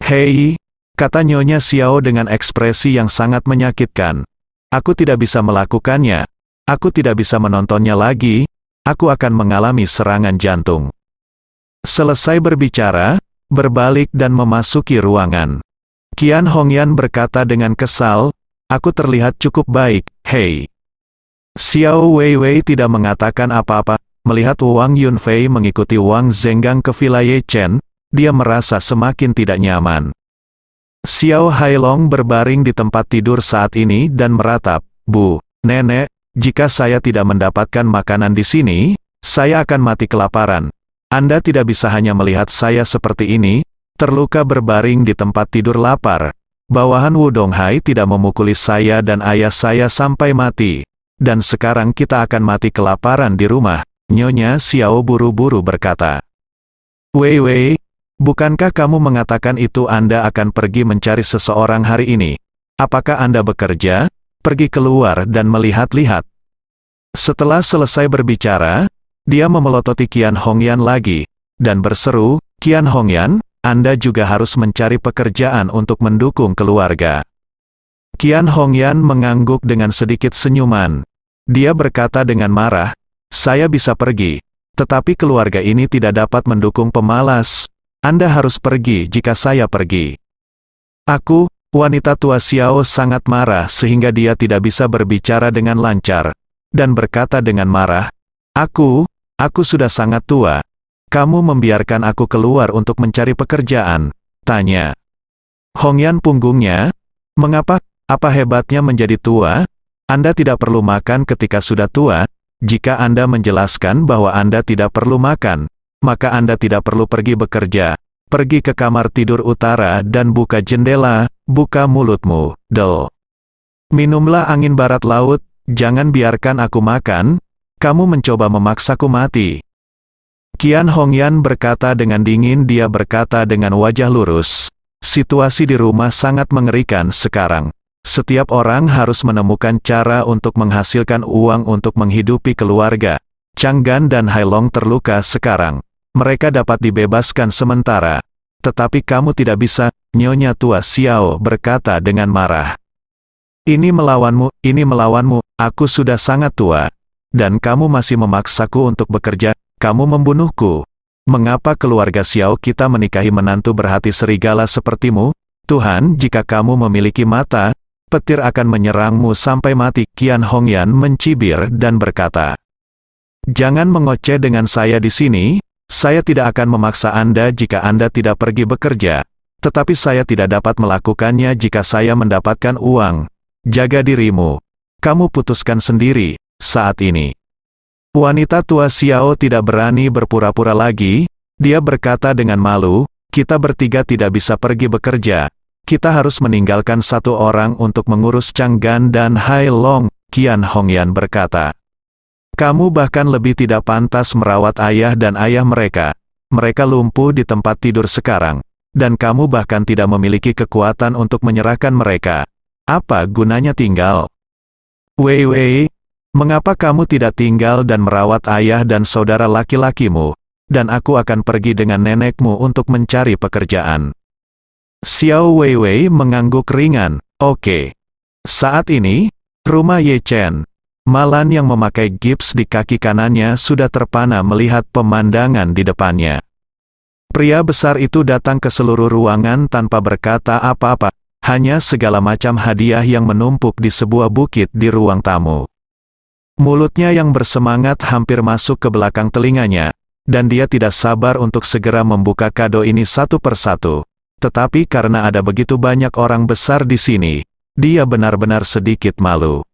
"Hei," kata Nyonya Xiao dengan ekspresi yang sangat menyakitkan. "Aku tidak bisa melakukannya. Aku tidak bisa menontonnya lagi. Aku akan mengalami serangan jantung." Selesai berbicara, berbalik dan memasuki ruangan. Qian Hongyan berkata dengan kesal, "Aku terlihat cukup baik, hei." Xiao Weiwei tidak mengatakan apa-apa. Melihat Wang Yunfei mengikuti Wang Zenggang ke Villa Ye Chen, dia merasa semakin tidak nyaman. Xiao Hailong berbaring di tempat tidur saat ini dan meratap, "Bu, Nenek, jika saya tidak mendapatkan makanan di sini, saya akan mati kelaparan. Anda tidak bisa hanya melihat saya seperti ini, terluka berbaring di tempat tidur lapar. Bawahan Wudonghai tidak memukuli saya dan ayah saya sampai mati. Dan sekarang kita akan mati kelaparan di rumah." Nyonya Xiao buru-buru berkata, "Weiwei, bukankah kamu mengatakan itu Anda akan pergi mencari seseorang hari ini? Apakah Anda bekerja? Pergi keluar dan melihat-lihat." Setelah selesai berbicara, dia memelototi Qian Hongyan lagi, dan berseru, "Qian Hongyan, Anda juga harus mencari pekerjaan untuk mendukung keluarga. Qian Hongyan mengangguk dengan sedikit senyuman. Dia berkata dengan marah, "Saya bisa pergi, tetapi keluarga ini tidak dapat mendukung pemalas. Anda harus pergi jika saya pergi." Aku, wanita tua Xiao sangat marah sehingga dia tidak bisa berbicara dengan lancar, dan berkata dengan marah, Aku sudah sangat tua. Kamu membiarkan aku keluar untuk mencari pekerjaan?" tanya Hongyan punggungnya. "Mengapa? Apa hebatnya menjadi tua? Anda tidak perlu makan ketika sudah tua. Jika Anda menjelaskan bahwa Anda tidak perlu makan, maka Anda tidak perlu pergi bekerja. Pergi ke kamar tidur utara dan buka jendela, buka mulutmu, Del. Minumlah angin barat laut, jangan biarkan aku makan. Kamu mencoba memaksaku mati." Qian Hongyan berkata dengan dingin. Dia berkata dengan wajah lurus, "Situasi di rumah sangat mengerikan sekarang. Setiap orang harus menemukan cara untuk menghasilkan uang untuk menghidupi keluarga. Changgan dan Hailong terluka sekarang. Mereka dapat dibebaskan sementara. Tetapi kamu tidak bisa," Nyonya tua Xiao berkata dengan marah. Ini melawanmu, aku sudah sangat tua. Dan kamu masih memaksaku untuk bekerja, kamu membunuhku. Mengapa keluarga Xiao kita menikahi menantu berhati serigala sepertimu? Tuhan, jika kamu memiliki mata, petir akan menyerangmu sampai mati." Qian Hongyan mencibir dan berkata, "Jangan mengoceh dengan saya di sini. Saya tidak akan memaksa Anda jika Anda tidak pergi bekerja. Tetapi saya tidak dapat melakukannya jika saya mendapatkan uang. Jaga dirimu. Kamu putuskan sendiri, saat ini." Wanita tua Xiao tidak berani berpura-pura lagi. Dia berkata dengan malu, "Kita bertiga tidak bisa pergi bekerja. Kita harus meninggalkan satu orang untuk mengurus Changgan dan Hailong." Qian Hongyan berkata, "Kamu bahkan lebih tidak pantas merawat ayah dan ayah mereka. Mereka lumpuh di tempat tidur sekarang. Dan kamu bahkan tidak memiliki kekuatan untuk menyerahkan mereka. Apa gunanya tinggal? Wei, mengapa kamu tidak tinggal dan merawat ayah dan saudara laki-lakimu? Dan aku akan pergi dengan nenekmu untuk mencari pekerjaan." Xiao Weiwei mengangguk ringan. "Oke." Saat ini, rumah Ye Chen. Malan yang memakai gips di kaki kanannya sudah terpana melihat pemandangan di depannya. Pria besar itu datang ke seluruh ruangan tanpa berkata apa-apa, hanya segala macam hadiah yang menumpuk di sebuah bukit di ruang tamu. Mulutnya yang bersemangat hampir masuk ke belakang telinganya, dan dia tidak sabar untuk segera membuka kado ini satu persatu. Tetapi karena ada begitu banyak orang besar di sini, dia benar-benar sedikit malu.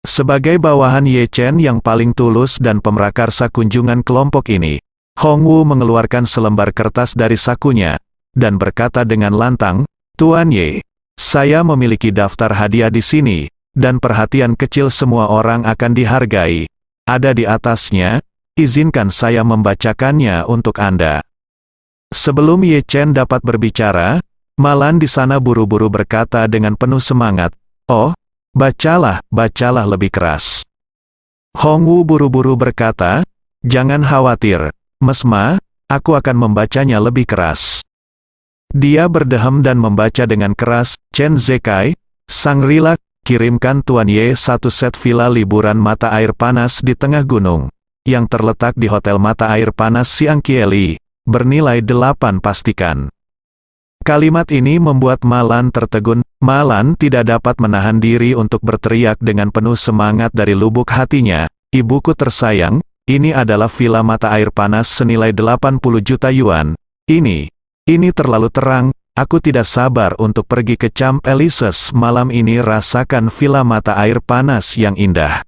Sebagai bawahan Ye Chen yang paling tulus dan pemrakarsa kunjungan kelompok ini, Hong Wu mengeluarkan selembar kertas dari sakunya, dan berkata dengan lantang, "Tuan Ye, saya memiliki daftar hadiah di sini, dan perhatian kecil semua orang akan dihargai. Ada di atasnya, izinkan saya membacakannya untuk Anda." Sebelum Ye Chen dapat berbicara, Malan di sana buru-buru berkata dengan penuh semangat, "Oh, bacalah lebih keras." Hong Wu buru-buru berkata, "Jangan khawatir, Mesma, aku akan membacanya lebih keras." Dia berdehem dan membaca dengan keras, "Chen Zekai, Shangri-La, kirimkan Tuan Ye satu set villa liburan mata air panas di tengah gunung, yang terletak di Hotel Mata Air Panas Siang Kieli, bernilai 8 pastikan." Kalimat ini membuat Malan tertegun. Malan tidak dapat menahan diri untuk berteriak dengan penuh semangat dari lubuk hatinya, "Ibuku tersayang, ini adalah villa mata air panas senilai 80 juta yuan. Ini terlalu terang, aku tidak sabar untuk pergi ke Champ Elysees malam ini rasakan villa mata air panas yang indah."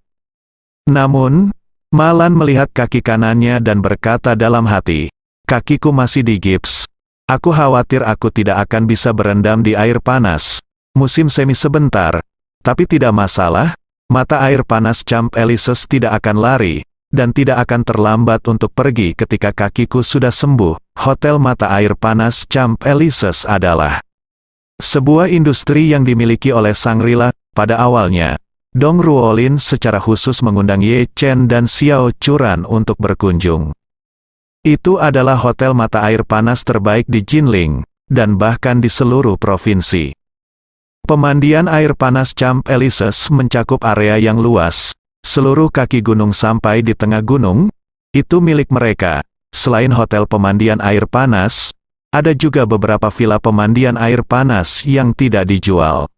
Namun, Malan melihat kaki kanannya dan berkata dalam hati, "Kakiku masih digips. Aku khawatir aku tidak akan bisa berendam di air panas. Musim semi sebentar. Tapi tidak masalah, mata air panas Champ Elysees tidak akan lari, dan tidak akan terlambat untuk pergi ketika kakiku sudah sembuh." Hotel Mata Air Panas Champ Elysees adalah sebuah industri yang dimiliki oleh Shangri-La. Pada awalnya, Dong Ruolin secara khusus mengundang Ye Chen dan Xiao Churan untuk berkunjung. Itu adalah hotel mata air panas terbaik di Jinling, dan bahkan di seluruh provinsi. Pemandian air panas Camp Elises mencakup area yang luas. Seluruh kaki gunung sampai di tengah gunung, itu milik mereka. Selain hotel pemandian air panas, ada juga beberapa villa pemandian air panas yang tidak dijual.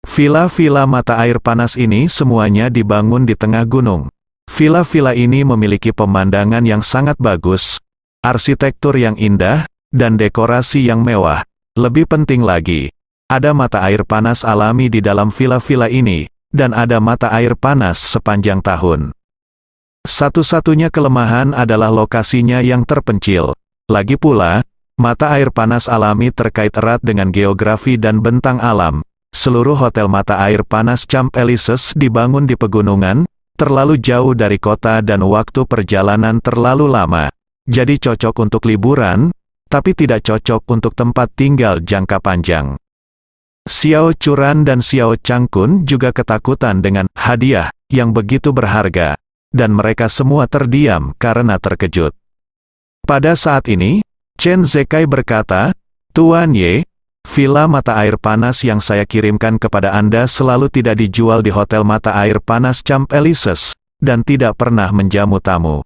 Villa-villa mata air panas ini semuanya dibangun di tengah gunung. Villa-villa ini memiliki pemandangan yang sangat bagus, arsitektur yang indah, dan dekorasi yang mewah. Lebih penting lagi, ada mata air panas alami di dalam villa-villa ini, dan ada mata air panas sepanjang tahun. Satu-satunya kelemahan adalah lokasinya yang terpencil. Lagi pula, mata air panas alami terkait erat dengan geografi dan bentang alam. Seluruh hotel mata air panas Camp Elises dibangun di pegunungan, terlalu jauh dari kota dan waktu perjalanan terlalu lama. Jadi cocok untuk liburan, tapi tidak cocok untuk tempat tinggal jangka panjang. Xiao Churan dan Xiao Changkun juga ketakutan dengan hadiah yang begitu berharga, dan mereka semua terdiam karena terkejut. Pada saat ini, Chen Zekai berkata, "Tuan Ye, villa mata air panas yang saya kirimkan kepada Anda selalu tidak dijual di hotel mata air panas Camp Elises, dan tidak pernah menjamu tamu.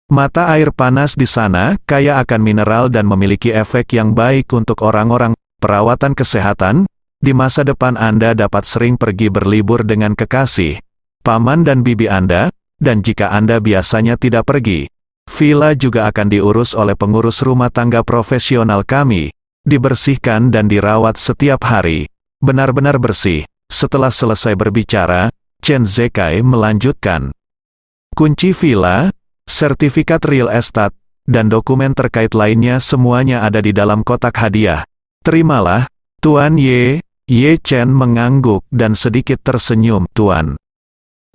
Mata air panas di sana kaya akan mineral dan memiliki efek yang baik untuk orang-orang perawatan kesehatan. Di masa depan Anda dapat sering pergi berlibur dengan kekasih, paman dan bibi Anda, dan jika Anda biasanya tidak pergi, villa juga akan diurus oleh pengurus rumah tangga profesional kami, dibersihkan dan dirawat setiap hari, benar-benar bersih." Setelah selesai berbicara, Chen Zekai melanjutkan, "Kunci villa, sertifikat real estate, dan dokumen terkait lainnya semuanya ada di dalam kotak hadiah. Terimalah, Tuan Ye." Ye Chen mengangguk dan sedikit tersenyum. "Tuan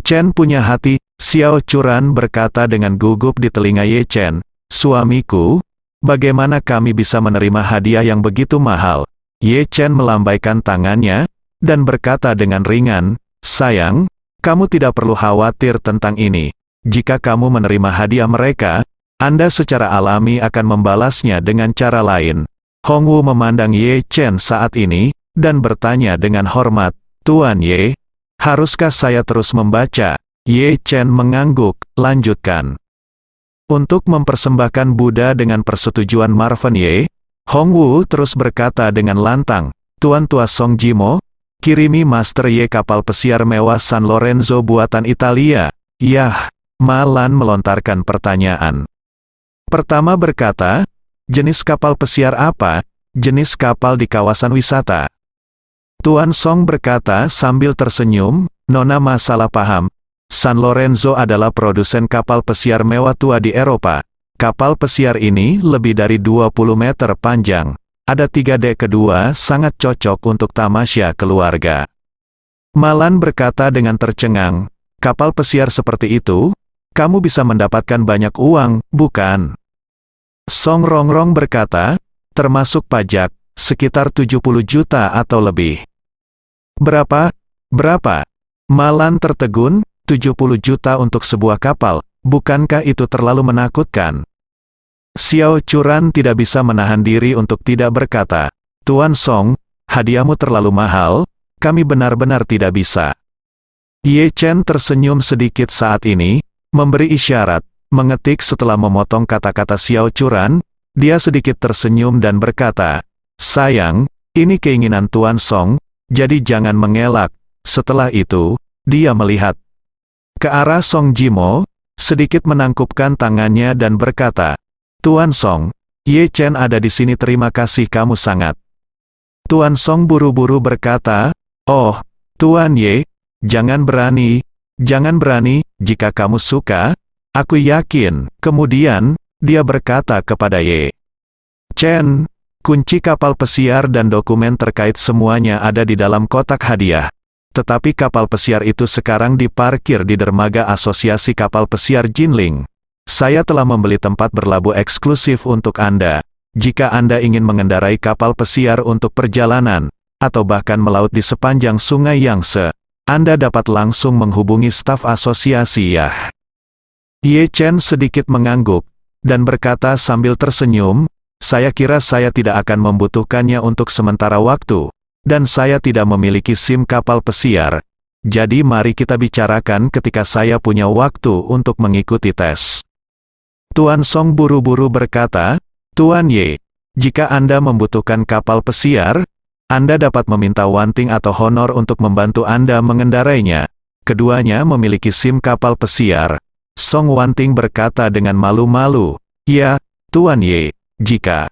Chen punya hati," Xiao Churan berkata dengan gugup di telinga Ye Chen. "Suamiku, bagaimana kami bisa menerima hadiah yang begitu mahal?" Ye Chen melambaikan tangannya, dan berkata dengan ringan, "Sayang, kamu tidak perlu khawatir tentang ini. Jika kamu menerima hadiah mereka, Anda secara alami akan membalasnya dengan cara lain." Hongwu memandang Ye Chen saat ini, dan bertanya dengan hormat, "Tuan Ye, haruskah saya terus membaca?" Ye Chen mengangguk, lanjutkan. Untuk mempersembahkan Buddha dengan persetujuan Marvin Ye, Hongwu terus berkata dengan lantang, "Tuan Tua Song Jimo, kirimi Master Ye kapal pesiar mewah San Lorenzo buatan Italia." "Yah," Malan melontarkan pertanyaan. Pertama berkata, "Jenis kapal pesiar apa?" "Jenis kapal di kawasan wisata." Tuan Song berkata sambil tersenyum, "Nona masalah paham. San Lorenzo adalah produsen kapal pesiar mewah tua di Eropa. Kapal pesiar ini lebih dari 20 meter panjang. Ada 3 dek kedua sangat cocok untuk tamasya keluarga." Malan berkata dengan tercengang, "Kapal pesiar seperti itu, kamu bisa mendapatkan banyak uang, bukan?" Song Rongrong berkata, "Termasuk pajak, sekitar 70 juta atau lebih." "Berapa? Berapa?" Malan tertegun, 70 juta untuk sebuah kapal, bukankah itu terlalu menakutkan? Xiao Churan tidak bisa menahan diri untuk tidak berkata, "Tuan Song, hadiahmu terlalu mahal, kami benar-benar tidak bisa." Ye Chen tersenyum sedikit saat ini, memberi isyarat, mengetik setelah memotong kata-kata Xiao Churan, dia sedikit tersenyum dan berkata, "Sayang, ini keinginan Tuan Song, jadi jangan mengelak." Setelah itu, dia melihat ke arah Song Jimo, sedikit menangkupkan tangannya dan berkata, "Tuan Song, Ye Chen ada di sini, terima kasih kamu sangat." Tuan Song buru-buru berkata, "Oh, Tuan Ye, jangan berani, jika kamu suka, aku yakin." Kemudian, dia berkata kepada Ye Chen, "Kunci kapal pesiar dan dokumen terkait semuanya ada di dalam kotak hadiah. Tetapi kapal pesiar itu sekarang diparkir di dermaga Asosiasi Kapal Pesiar Jinling. Saya telah membeli tempat berlabuh eksklusif untuk Anda. Jika Anda ingin mengendarai kapal pesiar untuk perjalanan, atau bahkan melaut di sepanjang sungai Yangtze, Anda dapat langsung menghubungi staf asosiasi ya." Ye Chen sedikit mengangguk, dan berkata sambil tersenyum, "Saya kira saya tidak akan membutuhkannya untuk sementara waktu. Dan saya tidak memiliki SIM kapal pesiar. Jadi mari kita bicarakan ketika saya punya waktu untuk mengikuti tes. Tuan Song buru-buru berkata, Tuan Ye, jika Anda membutuhkan kapal pesiar, Anda dapat meminta Wanting atau Honor untuk membantu Anda mengendarainya. Keduanya memiliki SIM kapal pesiar. Song Wanting berkata dengan malu-malu, ya, Tuan Ye, jika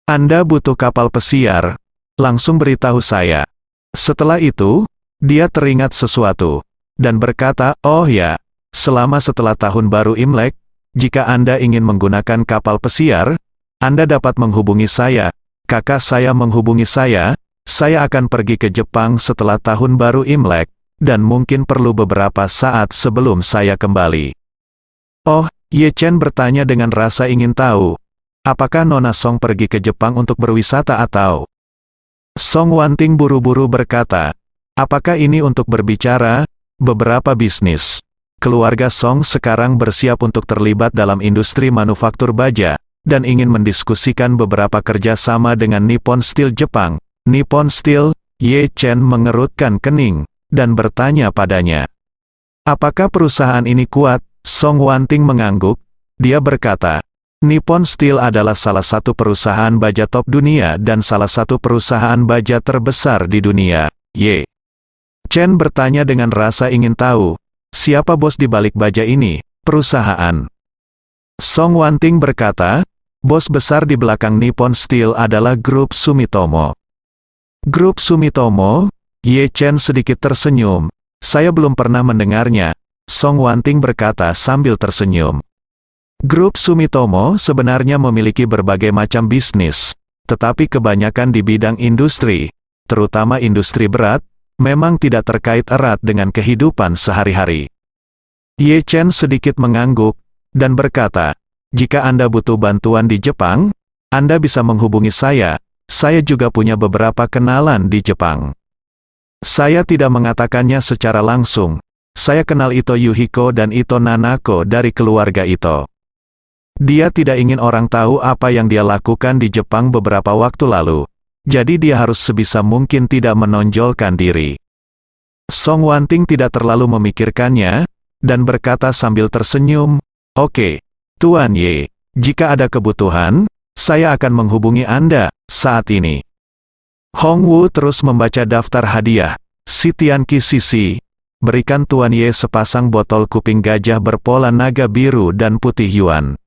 Anda butuh kapal pesiar, langsung beritahu saya. Setelah itu, dia teringat sesuatu, dan berkata, oh ya, setelah tahun baru Imlek, jika Anda ingin menggunakan kapal pesiar, Anda dapat menghubungi saya. Kakak saya menghubungi saya akan pergi ke Jepang setelah tahun baru Imlek, dan mungkin perlu beberapa saat sebelum saya kembali. Oh, Ye Chen bertanya dengan rasa ingin tahu, apakah Nona Song pergi ke Jepang untuk berwisata atau? Song Wanting buru-buru berkata, apakah ini untuk berbicara? Beberapa bisnis. Keluarga Song sekarang bersiap untuk terlibat dalam industri manufaktur baja, dan ingin mendiskusikan beberapa kerjasama dengan Nippon Steel Jepang. Nippon Steel, Ye Chen mengerutkan kening, dan bertanya padanya. Apakah perusahaan ini kuat? Song Wanting mengangguk. Dia berkata, Nippon Steel adalah salah satu perusahaan baja top dunia dan salah satu perusahaan baja terbesar di dunia. Ye Chen bertanya dengan rasa ingin tahu, siapa bos di balik baja ini? Perusahaan. Song Wanting berkata, bos besar di belakang Nippon Steel adalah Grup Sumitomo. Grup Sumitomo? Ye Chen sedikit tersenyum. Saya belum pernah mendengarnya. Song Wanting berkata sambil tersenyum. Grup Sumitomo sebenarnya memiliki berbagai macam bisnis, tetapi kebanyakan di bidang industri, terutama industri berat, memang tidak terkait erat dengan kehidupan sehari-hari. Ye Chen sedikit mengangguk, dan berkata, jika Anda butuh bantuan di Jepang, Anda bisa menghubungi saya juga punya beberapa kenalan di Jepang. Saya tidak mengatakannya secara langsung, saya kenal Ito Yuhiko dan Ito Nanako dari keluarga Ito. Dia tidak ingin orang tahu apa yang dia lakukan di Jepang beberapa waktu lalu. Jadi dia harus sebisa mungkin tidak menonjolkan diri. Song Wanting tidak terlalu memikirkannya, dan berkata sambil tersenyum, oke, Tuan Ye, jika ada kebutuhan, saya akan menghubungi Anda saat ini. Hong Wu terus membaca daftar hadiah. Si Tianqi Sisi, berikan Tuan Ye sepasang botol kuping gajah berpola naga biru dan putih Yuan.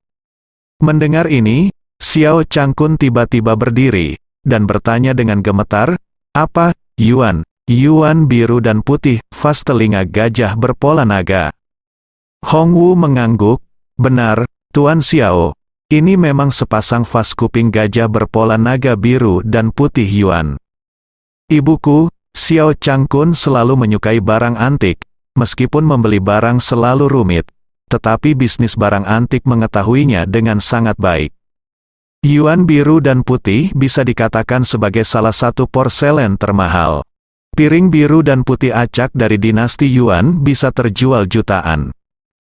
Mendengar ini, Xiao Changkun tiba-tiba berdiri, dan bertanya dengan gemetar, apa, Yuan? Yuan biru dan putih, vas telinga gajah berpola naga. Hong Wu mengangguk, benar, Tuan Xiao, ini memang sepasang vas kuping gajah berpola naga biru dan putih Yuan. Ibuku, Xiao Changkun selalu menyukai barang antik, meskipun membeli barang selalu rumit, tetapi bisnis barang antik mengetahuinya dengan sangat baik. Yuan biru dan putih bisa dikatakan sebagai salah satu porselen termahal. Piring biru dan putih acak dari dinasti Yuan bisa terjual jutaan.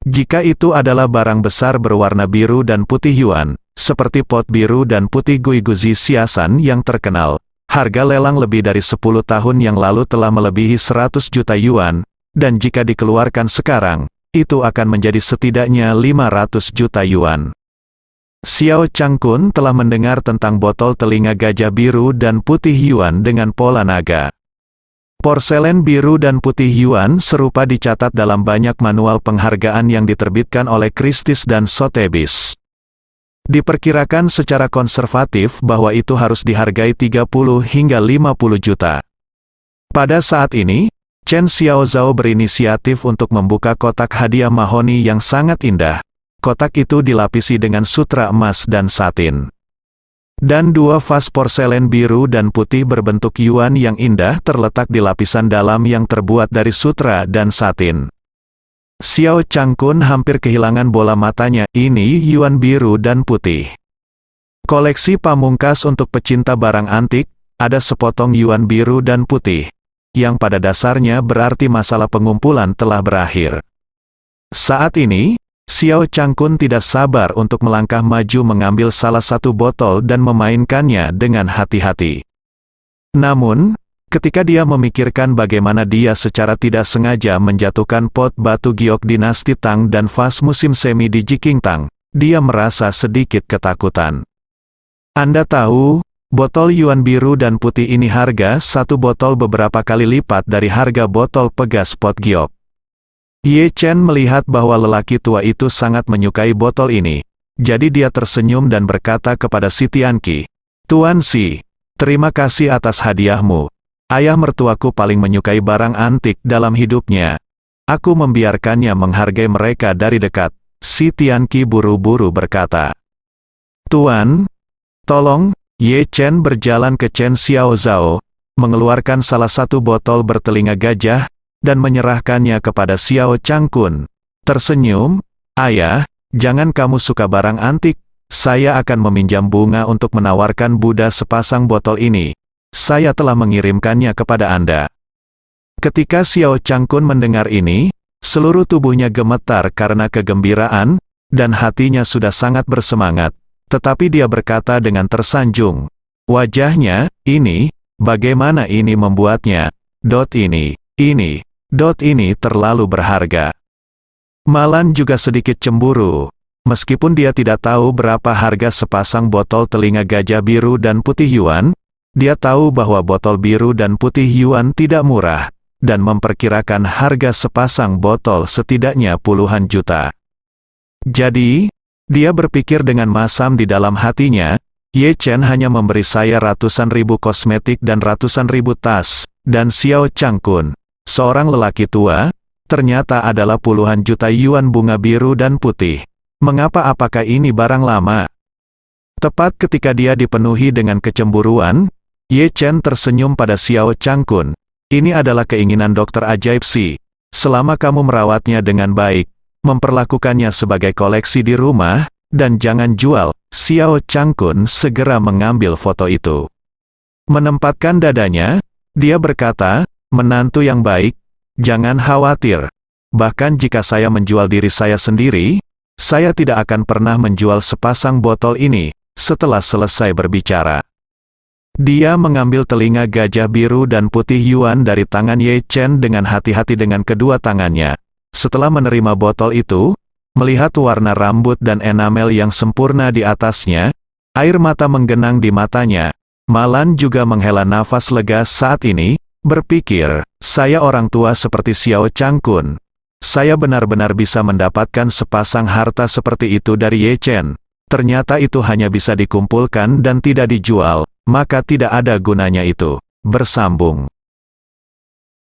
Jika itu adalah barang besar berwarna biru dan putih Yuan, seperti pot biru dan putih Guiguzi Siasan yang terkenal, harga lelang lebih dari 10 tahun yang lalu telah melebihi 100 juta Yuan, dan jika dikeluarkan sekarang, itu akan menjadi setidaknya 500 juta Yuan. Xiao Changkun telah mendengar tentang botol telinga gajah biru dan putih Yuan dengan pola naga. Porselen biru dan putih Yuan serupa dicatat dalam banyak manual penghargaan yang diterbitkan oleh Christie's dan Sotheby's. Diperkirakan secara konservatif bahwa itu harus dihargai 30 hingga 50 juta. Pada saat ini, Chen Xiaozhao berinisiatif untuk membuka kotak hadiah mahoni yang sangat indah. Kotak itu dilapisi dengan sutra emas dan satin. Dan 2 vas porselen biru dan putih berbentuk Yuan yang indah terletak di lapisan dalam yang terbuat dari sutra dan satin. Xiao Changkun hampir kehilangan bola matanya, ini Yuan biru dan putih. Koleksi pamungkas untuk pecinta barang antik, ada sepotong Yuan biru dan putih, yang pada dasarnya berarti masalah pengumpulan telah berakhir. Saat ini, Xiao Changkun tidak sabar untuk melangkah maju mengambil salah satu botol dan memainkannya dengan hati-hati. Namun, Ketika dia memikirkan bagaimana dia secara tidak sengaja menjatuhkan pot batu giok dinasti Tang dan vas musim semi di Jikingtang, dia merasa sedikit ketakutan. Anda tahu, botol yuan biru dan putih ini harga satu botol beberapa kali lipat dari harga botol pegas pot giok. Ye Chen melihat bahwa lelaki tua itu sangat menyukai botol ini. Jadi dia tersenyum dan berkata kepada si Tianqi, "Tuan Si, terima kasih atas hadiahmu. Ayah mertuaku paling menyukai barang antik dalam hidupnya. Aku membiarkannya menghargai mereka dari dekat." Si Tianqi buru-buru berkata, "Tuan, tolong." Ye Chen berjalan ke Chen Xiaozhao, mengeluarkan salah satu botol bertelinga gajah, dan menyerahkannya kepada Xiao Changkun. Tersenyum, "Ayah, jangan kamu suka barang antik. Saya akan meminjam bunga untuk menawarkan Buddha sepasang botol ini. Saya telah mengirimkannya kepada Anda." Ketika Xiao Changkun mendengar ini, seluruh tubuhnya gemetar karena kegembiraan, dan hatinya sudah sangat bersemangat. Tetapi dia berkata dengan tersanjung, wajahnya, "Ini, bagaimana ini membuatnya? Ini terlalu berharga." Malan juga sedikit cemburu. Meskipun dia tidak tahu berapa harga sepasang botol telinga gajah biru dan putih yuan, dia tahu bahwa botol biru dan putih yuan tidak murah, dan memperkirakan harga sepasang botol setidaknya puluhan juta. Jadi, dia berpikir dengan masam di dalam hatinya, Ye Chen hanya memberi saya ratusan ribu kosmetik dan ratusan ribu tas, dan Xiao Changkun, seorang lelaki tua, ternyata adalah puluhan juta yuan bunga biru dan putih. Apakah ini barang lama? Tepat ketika dia dipenuhi dengan kecemburuan, Ye Chen tersenyum pada Xiao Changkun. "Ini adalah keinginan dokter ajaib Si. Selama kamu merawatnya dengan baik, memperlakukannya sebagai koleksi di rumah, dan jangan jual." Xiao Changkun segera mengambil foto itu. Menempatkan dadanya, dia berkata, "Menantu yang baik, jangan khawatir. Bahkan jika saya menjual diri saya sendiri, saya tidak akan pernah menjual sepasang botol ini." Setelah selesai berbicara, dia mengambil telinga gajah biru dan putih yuan dari tangan Ye Chen dengan hati-hati dengan kedua tangannya. Setelah menerima botol itu, melihat warna rambut dan enamel yang sempurna di atasnya, air mata menggenang di matanya. Malan juga menghela nafas lega saat ini, berpikir, saya orang tua seperti Xiao Changkun. Saya benar-benar bisa mendapatkan sepasang harta seperti itu dari Ye Chen. Ternyata itu hanya bisa dikumpulkan dan tidak dijual, maka tidak ada gunanya itu. Bersambung.